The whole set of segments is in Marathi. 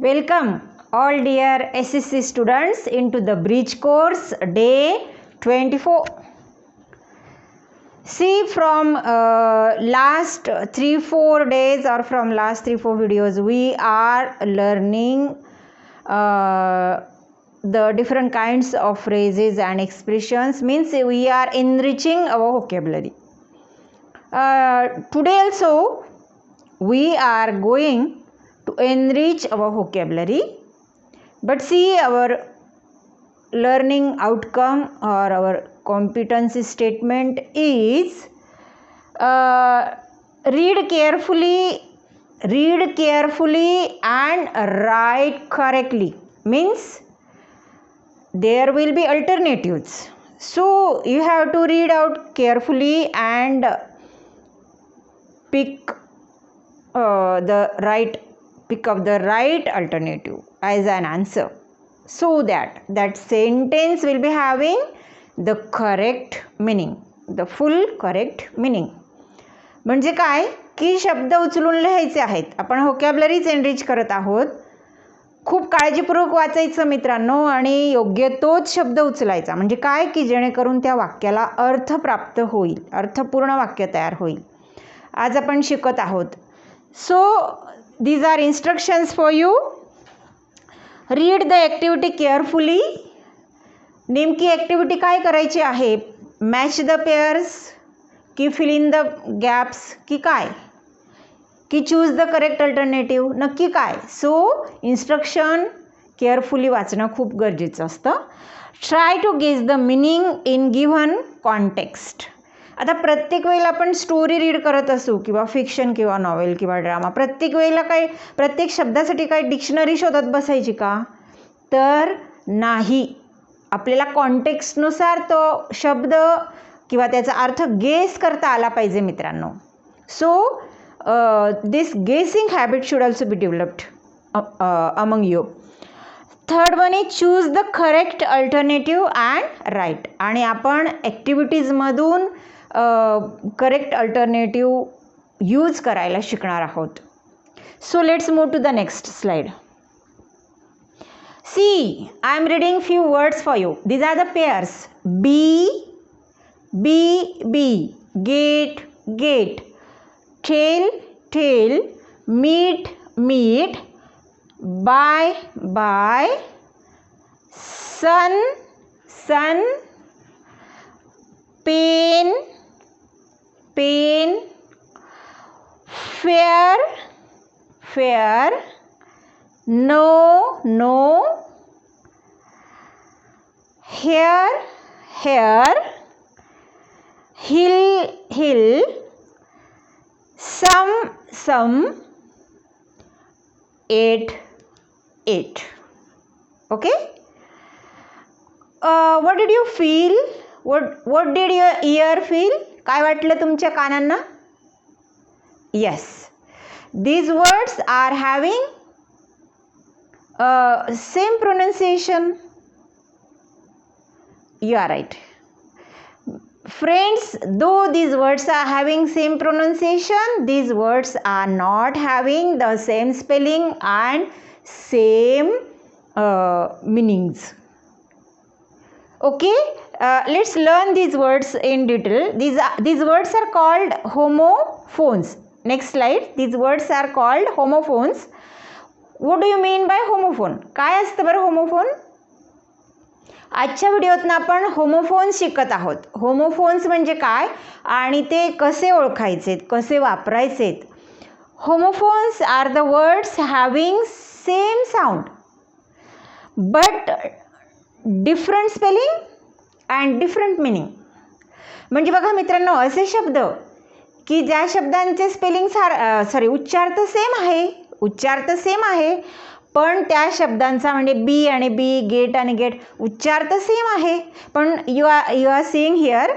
Welcome all dear SSC students into the bridge course day 24. See, from last 3-4 days or from last 3-4 videos we are learning the different kinds of phrases and expressions, means we are enriching our vocabulary. Today also we are going to enrich our vocabulary, but see, our learning outcome or our competency statement is read carefully and write correctly, means there will be alternatives, so you have to read out carefully and pick up the right alternative as an answer, so that sentence will be having the correct meaning, the full correct meaning. म्हणजे काय की शब्द उचलून लिहायचे आहेत. आपण व्होकॅब्युलरीज एनरिच करत आहोत. खूप काळजीपूर्वक वाचायचं मित्रांनो आणि योग्य तोच शब्द उचलायचा. म्हणजे काय की जेणेकरून त्या वाक्याला अर्थ प्राप्त होईल, अर्थपूर्ण वाक्य तयार होईल. आज आपण शिकत आहोत. So these are instructions for you. Read the activity carefully. नेमकी ॲक्टिव्हिटी काय करायची आहे? मॅच द पेअर्स की फिल इन द गॅप्स की काय की चूज द करेक्ट अल्टरनेटिव्ह, नक्की काय? सो इन्स्ट्रक्शन केअरफुली वाचणं खूप गरजेचं असतं. Try to guess the meaning in given context. आता प्रत्येक वेळेला आपण स्टोरी रीड करत असू किंवा फिक्शन किंवा नॉवेल किंवा ड्रामा, प्रत्येक वेळेला काय प्रत्येक शब्दासाठी काय डिक्शनरी शोधत बसायची का? तर नाही. आपल्याला कॉन्टेक्स्टनुसार तो शब्द किंवा त्याचा अर्थ गेस करता आला पाहिजे मित्रांनो. So this guessing habit should also be developed among you. Third one is choose the correct alternative and write. आणि आपण ॲक्टिव्हिटीजमधून करेक्ट अल्टरनेटिव्ह यूज करायला शिकणार आहोत. So let's move to the next slide. See, I am reading few words for you. These are the pairs. B, gate, tail, meet, buy, sun, pain, fair, no, hair, hill, some, eight. Okay? What did you feel? What did your ear feel? काय वाटलं तुमच्या कानांना? Yes. These words are having same pronunciation. You are right. Friends, though these words are having same pronunciation, these words are not having the same spelling and same meanings. Okay, let's learn these words in detail. These words are called homophones. Next slide. These words are called homophones. What do you mean by homophone? काय असतं बरं होमोफोन? आजच्या व्हिडिओतनं आपण होमोफोन्स शिकत आहोत. होमोफोन्स म्हणजे काय आणि ते कसे ओळखायचेत, कसे वापरायचेत. Homophones are the words having same sound but different spelling and different meaning. म्हणजे बघा मित्रांनो, असे शब्द की ज्या शब्दांचे स्पेलिंग उच्चार तर सेम आहे पण त्या शब्दांचा म्हणजे बी आणि बी, गेट आणि गेट उच्चार तर सेम आहे, पण you are seeing here,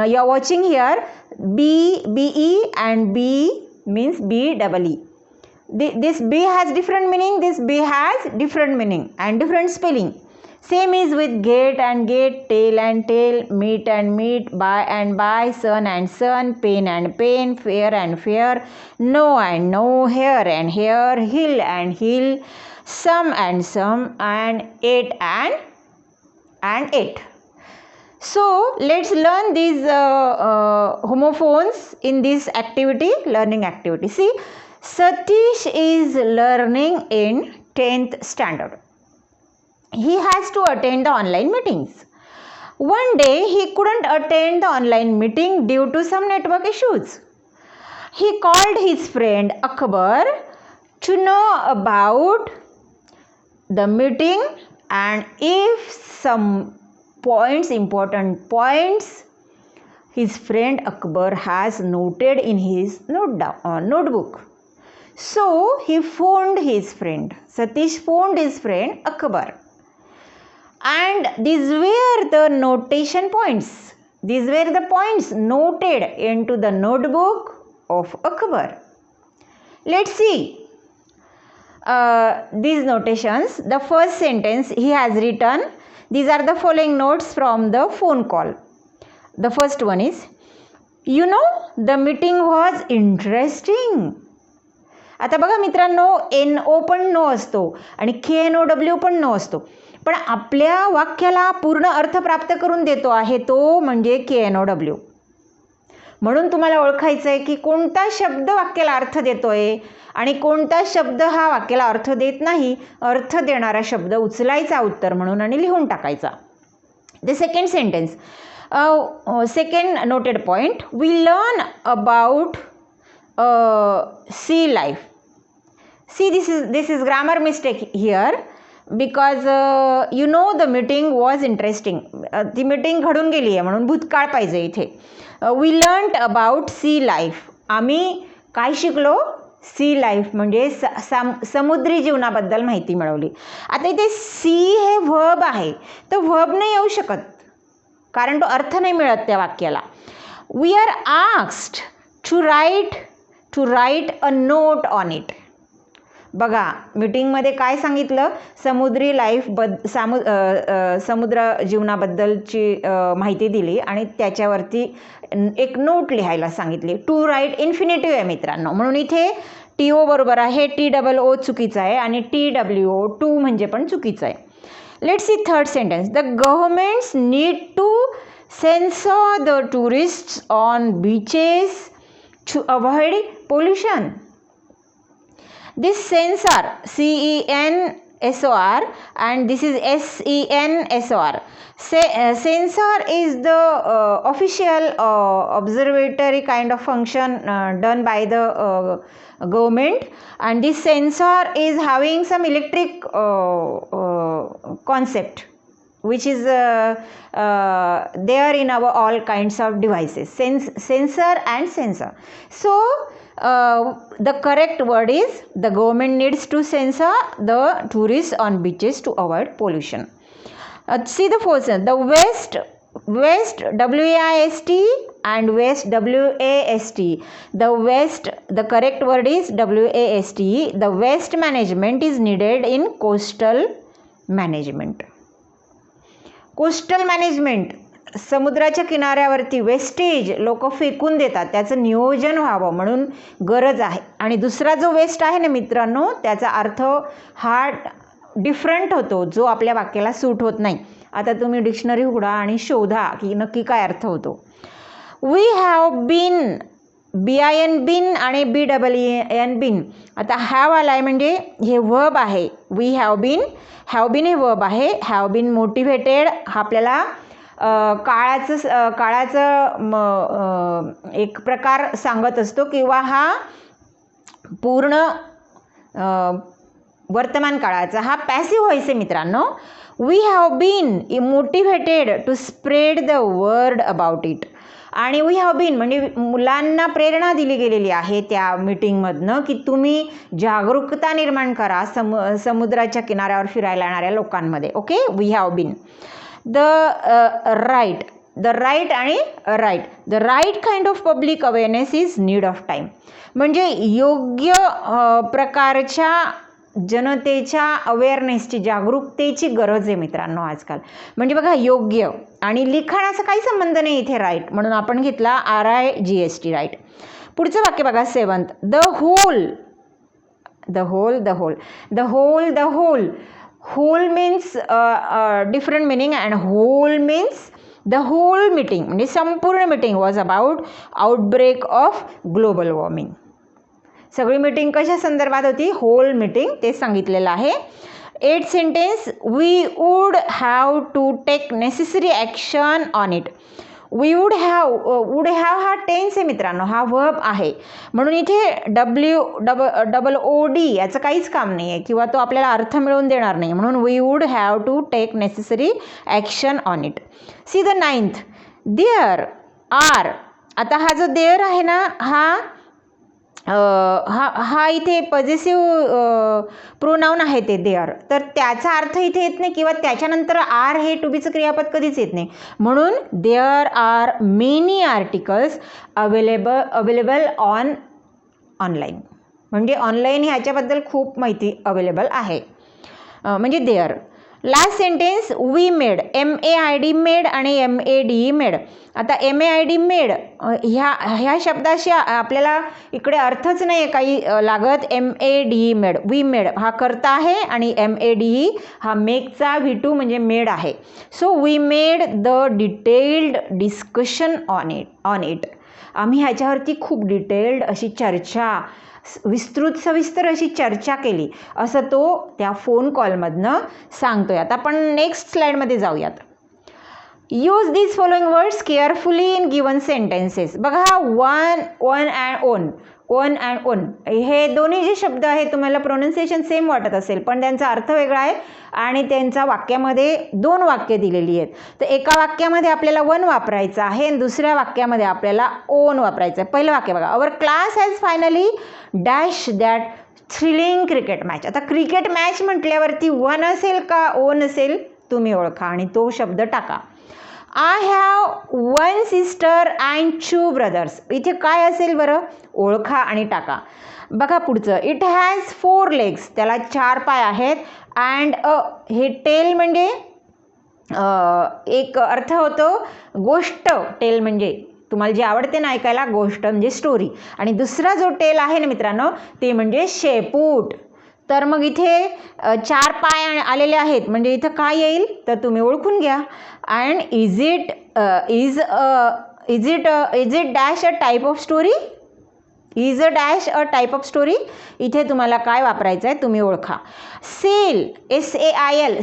you are watching here BE and B means BEE. This B has different meaning, this B has different meaning and different spelling. Same is with gate and gate, tail and tail, meet and meet, buy and buy, sun and sun, pain and pain, fair and fair, no and no, hair and hair, hill and hill, some and eight and eight. So let's learn these homophones in this activity, learning activity. See, Satish is learning in 10th standard. He has to attend the online meetings. One day he couldn't attend the online meeting due to some network issues. He called his friend Akbar to know about the meeting and if some important points his friend Akbar has noted in his notebook. So he phoned his friend. Satish phoned his friend Akbar. And these were the notation points. These were the points noted into the notebook of Akbar. Let's see these notations. The first sentence he has written. These are the following notes from the phone call. The first one is, you know, the meeting was interesting. आता बघा मित्रांनो, NO पण नो असतो आणि KNOW पण नो असतो, पण आपल्या वाक्याला पूर्ण अर्थ प्राप्त करून देतो आहे तो म्हणजे KNOW. म्हणून तुम्हाला ओळखायचं आहे की कोणता शब्द वाक्याला अर्थ देतोय आणि कोणता शब्द हा वाक्याला अर्थ देत नाही. अर्थ देणारा शब्द उचलायचा उत्तर म्हणून आणि लिहून टाकायचा. The second sentence, second noted point, we learn about sea life. See, this is grammar mistake here because you know the meeting was interesting. ती मीटिंग घडून गेली आहे म्हणून भूतकाळ पाहिजे इथे. We learned about sea life. आम्ही काय शिकलो? सी लाईफ म्हणजे समुद्री जीवनाबद्दल माहिती मिळवली. आता इथे सी हे व्हर्ब आहे, तर व्हर्ब नाही येऊ शकत कारण तो अर्थ नाही मिळत त्या वाक्याला. We are asked to write a note on it. बघा मीटिंगमध्ये काय सांगितलं? समुद्री लाईफ समुद्र जीवनाबद्दलची माहिती दिली आणि त्याच्यावरती एक नोट लिहायला सांगितली. टू राईट इन्फिनिटिव्ह आहे मित्रांनो, म्हणून इथे TO बरोबर आहे, TOO चुकीचं आहे आणि TWO टू म्हणजे पण चुकीचं आहे. Let's see third sentence, the governments need to censor the tourists on beaches to avoid pollution. This censor, CENSOR, and this is SENSOR. Censor is the official observatory kind of function done by the government, and this sensor is having some electric concept which is there in our all kinds of devices. Sensor and sensor. So the correct word is, the government needs to censor the tourists on beaches to avoid pollution. See the fourth sentence, the West WAST and West WAST. The correct word is WAST. The waste management is needed in coastal management. Coastal management, समुद्राच्या किनाऱ्यावरती वेस्टेज लोक फेकून देतात, त्याचं नियोजन व्हावं म्हणून गरज आहे. आणि दुसरा जो वेस्ट आहे ना मित्रांनो, त्याचा अर्थ हा डिफरंट होतो, जो आपल्या वाक्याला सूट होत नाही. आता तुम्ही डिक्शनरी उघडा आणि शोधा की नक्की काय अर्थ होतो. वी हॅव बीन, BIN बिन आणि BEEN बिन. आता हॅव आलाय म्हणजे हे वर्ब आहे. वी हॅव बीन हे वर्ब आहे. हॅव बीन मोटिवेटेड हा आपल्याला काळाचं एक प्रकार सांगत असतो किंवा हा पूर्ण वर्तमान काळाचा हा पॅसिव्ह व्हॉइस आहे मित्रांनो. We have been motivated to spread the word about it. आणि वी हॅव बीन म्हणजे मुलांना प्रेरणा दिली गेलेली आहे त्या मीटिंगमधनं की तुम्ही जागरूकता निर्माण करा समुद्राच्या किनाऱ्यावर फिरायला येणाऱ्या लोकांमध्ये. Okay, we have been. The right आणि right. The right kind of public awareness is need of time. म्हणजे योग्य प्रकारच्या जनतेच्या अवेअरनेसची, जागरूकतेची गरज आहे मित्रांनो आजकाल. म्हणजे बघा योग्य आणि लिखाणाचा काही संबंध नाही इथे राईट, म्हणून आपण घेतला RIGST राईट. पुढचं वाक्य बघा seventh, the whole the whole means different meaning, and whole means the whole meeting म्हणजे संपूर्ण meeting was about outbreak of global warming. सगळी मीटिंग कशा संदर्भात होती? होल मीटिंग, ते सांगितलेलं आहे. 8th sentence, we would have to take necessary action on it. We would have हा टेन्स आहे मित्रांनो, हा वर्ब आहे, म्हणून इथे डबल ओ डी याचं काहीच काम नाही आहे किंवा तो आपल्याला अर्थ मिळवून देणार नाही, म्हणून we would have to take necessary action on it. See the 9th, there are. आता हा जो देअर आहे ना, हा इथे पॉझिटिव्ह प्रोनाऊन आहे ते देअर, तर त्याचा अर्थ इथे येत नाही किंवा त्याच्यानंतर आर हे टू बीचं क्रियापद कधीच येत नाही, म्हणून there are many articles available online, म्हणजे ऑनलाईन ह्याच्याबद्दल खूप माहिती अवेलेबल आहे, म्हणजे there. Last sentence, we made. MAID maid आणि MADE मेड. आता MAID मेड ह्या शब्दाशी आपल्याला इकडे अर्थच नाही आहे काही लागत. MADE मेड, वी मेड हा कर्ता आहे आणि MADE हा मेकचा V2 म्हणजे मेड आहे. So we made the detailed discussion on it. आम्ही ह्याच्यावरती खूप डिटेल्ड अशी चर्चा, सविस्तर अशी चर्चा केली, असं तो त्या फोन कॉलमधनं सांगतोय. आता आपण नेक्स्ट स्लाइडमध्ये जाऊयात. Use these following words carefully in given sentences. बघा, वन अँड ओन हे दोन्ही जे शब्द आहेत तुम्हाला प्रोनाउन्सिएशन सेम वाटत असेल, पण त्यांचा अर्थ वेगळा आहे आणि त्यांचा वाक्यामध्ये 2 वाक्य दिलेली आहेत. तर एका वाक्यामध्ये आपल्याला वन वापरायचं आहे आणि दुसऱ्या वाक्यामध्ये आपल्याला ओन वापरायचं आहे. पहिलं वाक्य बघा, our class has finally dash that thrilling cricket match. आता क्रिकेट मॅच म्हटल्यावरती वन असेल का ओन असेल तुम्ही ओळखा आणि तो शब्द टाका. I have 1 sister and 2 brothers. इथे काय असेल बरं? ओळखा आणि टाका. बघा पुढचं, इट हॅज 4 लेग्स. त्याला 4 पाय आहेत. अँड हे टेल म्हणजे एक अर्थ होतो गोष्ट. टेल म्हणजे तुम्हाला जे आवडते ना ऐकायला, गोष्ट म्हणजे स्टोरी. आणि दुसरा जो टेल आहे ना मित्रांनो, ते म्हणजे शेपूट. तर मग इथे 4 पाय आलेले आहेत, म्हणजे इथं काय येईल तर तुम्ही ओळखून घ्या. And is it dash a type of story. Is a dash a type of story. इथे तुम्हाला काय वापरायचं आहे तुम्ही ओळखा. सेल, SAIL,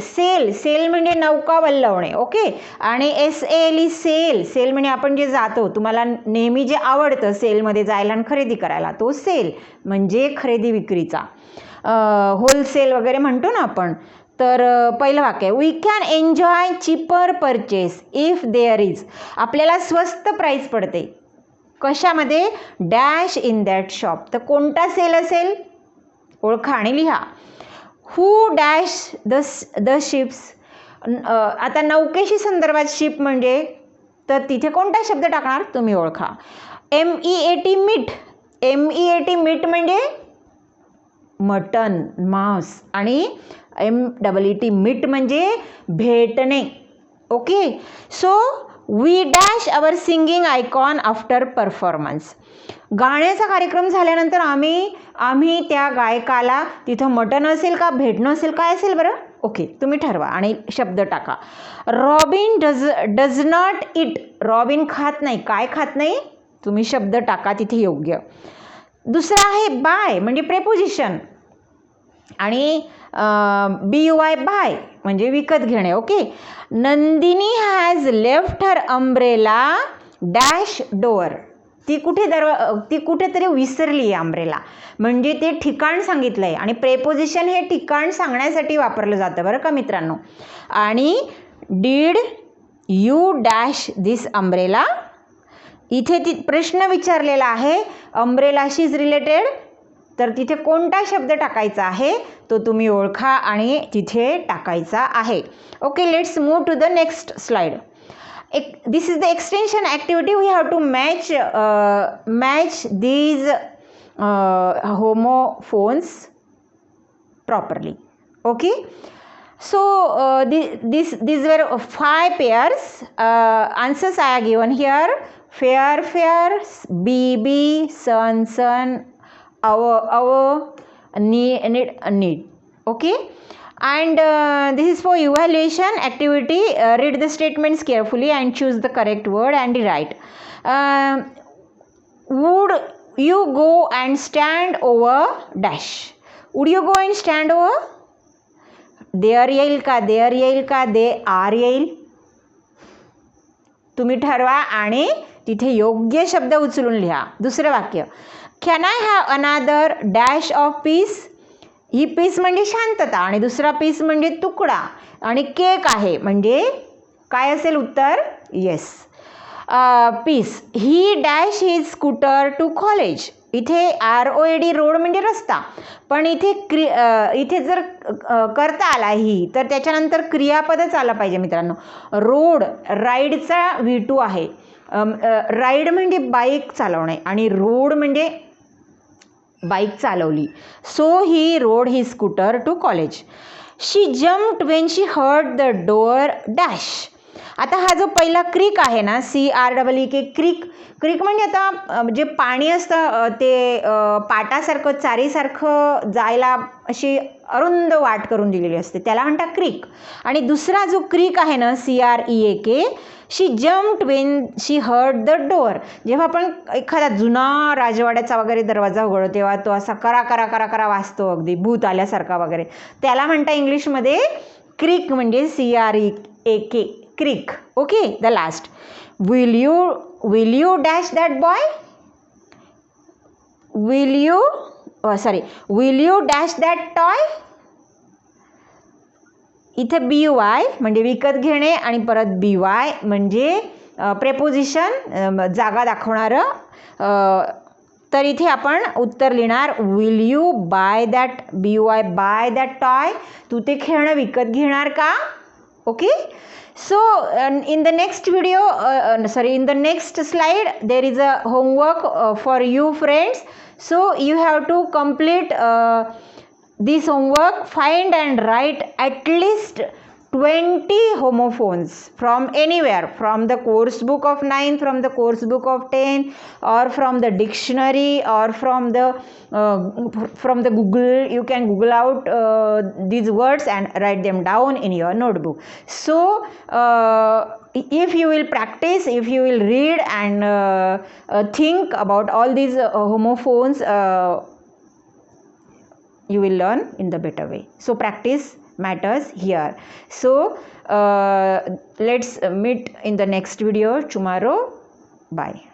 सेल म्हणजे नौका वल्लवणे. ओके. आणि SALE सेल म्हणजे आपण जे जातो, तुम्हाला नेहमी जे आवडतं सेलमध्ये जायला आणि खरेदी करायला, तो सेल म्हणजे खरेदी विक्रीचा, होलसेल वगैरे म्हणतो ना आपण. तर पहिलं वाक्य, we can enjoy cheaper purchase if there is. आपल्याला स्वस्त प्राईस पडते कशामध्ये? Dash in that shop. तर कोणता सेल असेल ओळखा आणि लिहा. Who dash the ships. आता नौकेशी संदर्भात शिप म्हणजे, तर तिथे कोणता शब्द टाकणार तुम्ही ओळखा. MEAT मीठ. MEAT मीठ म्हणजे मटन, मांस. आणि MEET मीठ म्हणजे भेटणे. Okay. So we dash our singing icon after performance. गाण्याचा कार्यक्रम झाल्यानंतर आम्ही त्या गायकाला, तिथं मटन असेल का भेटणं असेल, काय असेल बरं? ओके, तुम्ही ठरवा आणि शब्द टाका. Robin does not it. Robin खात नाही. काय खात नाही तुम्ही शब्द टाका तिथे योग्य. दुसरा आहे बाय म्हणजे प्रेपोजिशन, आणि BUY बाय म्हणजे विकत घेणे. Okay. Nandini has left her umbrella dash door. ती कुठेतरी विसरली आहे अम्ब्रेला, म्हणजे ते ठिकाण सांगितलं आहे. आणि प्रेपोजिशन हे ठिकाण सांगण्यासाठी वापरलं जातं बरं का मित्रांनो. आणि did you dash this umbrella. इथे प्रश्न विचारलेला आहे अम्ब्रेलाशीच रिलेटेड, तर तिथे कोणता शब्द टाकायचा आहे तो तुम्ही ओळखा आणि तिथे टाकायचा आहे. Okay, let's move to the next slide. This is the extension activity. We have to match these homophones properly. Okay. So these were 5 pairs. Answers I have given here. Fair, BB, sun, our, need. Okay, and this is for evaluation activity. Read the statements carefully and choose the correct word and write. Would you go and stand over dash? Would you go and stand over? There येईल का, देअर येईल का, दे आर येईल? तुम्ही ठरवा आणि तिथे योग्य शब्द उचलून लिहा. दुसरं वाक्य, can I have another dash of peace? ही पीस म्हणजे शांतता आणि दुसरा पीस म्हणजे तुकडा आणि केक आहे म्हणजे काय असेल उत्तर? Yes. Peace. He dash his scooter to college. इथे ROAD रोड म्हणजे रस्ता, पण इथे इथे जर करता आला ही तर त्याच्यानंतर क्रियापदच आलं पाहिजे मित्रांनो. रोड राईडचा V2 आहे. राईड म्हणजे बाईक चालवणे आणि रोड म्हणजे बाईक चालवली. So he rode he scooter to college. She jumped when she heard the door dash. आता हा जो पहिला क्रिक आहे ना, CREEK, क्रिक. क्रिक म्हणजे आता जे पाणी असतं ते पाटासारखं चारीसारखं जायला अशी अरुंद वाट करून दिलेली असते, त्याला म्हणतात क्रिक. आणि दुसरा जो क्रिक आहे ना, CREAK, she jumped when she heard the door. जेव्हा आपण एखादा जुना राजवाड्याचा वगैरे दरवाजा उघडतो तेव्हा तो असा करा करा करा करा वाजतो, अगदी भूत आल्यासारखा वगैरे, त्याला म्हणता इंग्लिशमध्ये क्रिक म्हणजे CREAK, creak. Okay. The last, will you dash that boy? Will you dash that toy? इथे BY म्हणजे विकत घेणे आणि परत BY म्हणजे प्रेपोजिशन, जागा दाखवणारं. तर इथे आपण उत्तर लिहिणार will you buy that, BY buy that toy. तू ते खेळणं विकत घेणार का? Okay. So in the next video, in the next slide there is a homework for you friends. So you have to complete this homework. Find and write at least 20 homophones from anywhere, from the course book of 9, from the course book of 10, or from the dictionary, or from the Google. You can Google out these words and write them down in your notebook. So if you will practice, if you will read and think about all these homophones, you will learn in the better way. So practice matters here. So let's meet in the next video tomorrow. Bye.